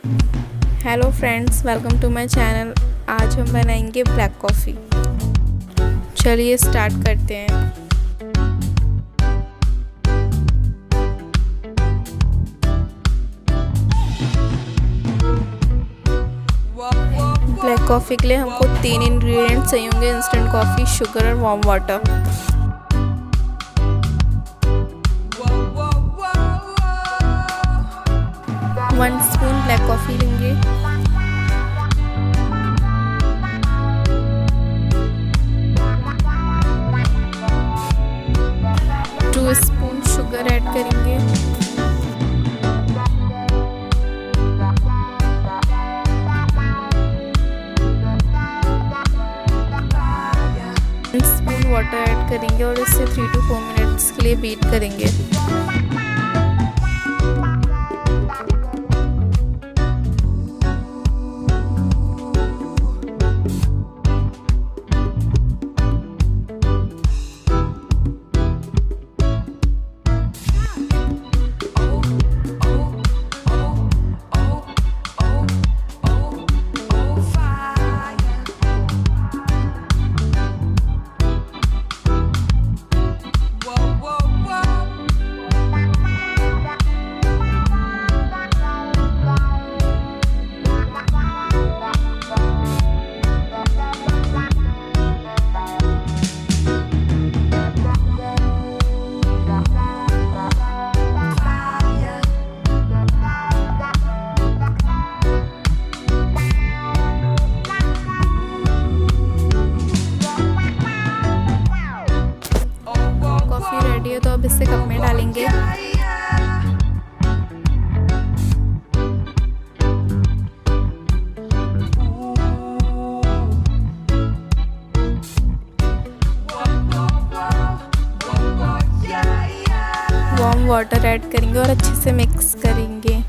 Hello friends, welcome to my channel. आज हम बनाएंगे ब्लैक कॉफ़ी। चलिए स्टार्ट करते हैं। ब्लैक कॉफ़ी के लिए हमको 3 इंग्रेडिएंट्स चाहिए होंगे: इंस्टेंट कॉफ़ी, शुगर और warm water. One spoon black coffee लेंगे। 2 स्पून शुगर ऐड करेंगे। 1 स्पून वाटर ऐड करेंगे और इसे 3 to 4 मिनट्स के लिए बीट करेंगे। रेडी है तो अब इसे कप में डालेंगे। वार्म वाटर ऐड करेंगे और अच्छे से मिक्स करेंगे।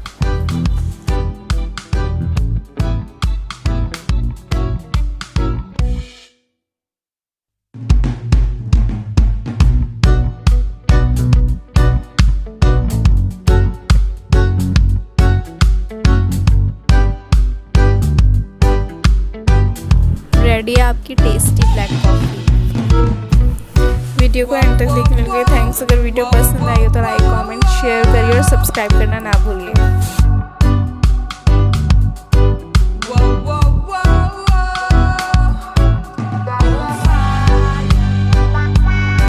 रेडी है आपकी टेस्टी ब्लैक कॉफ़ी। वीडियो को एंड तक देखने के लिए थैंक्स। अगर वीडियो पसंद आई हो तो लाइक, कमेंट, शेयर करिए और सब्सक्राइब करना ना भूलिए।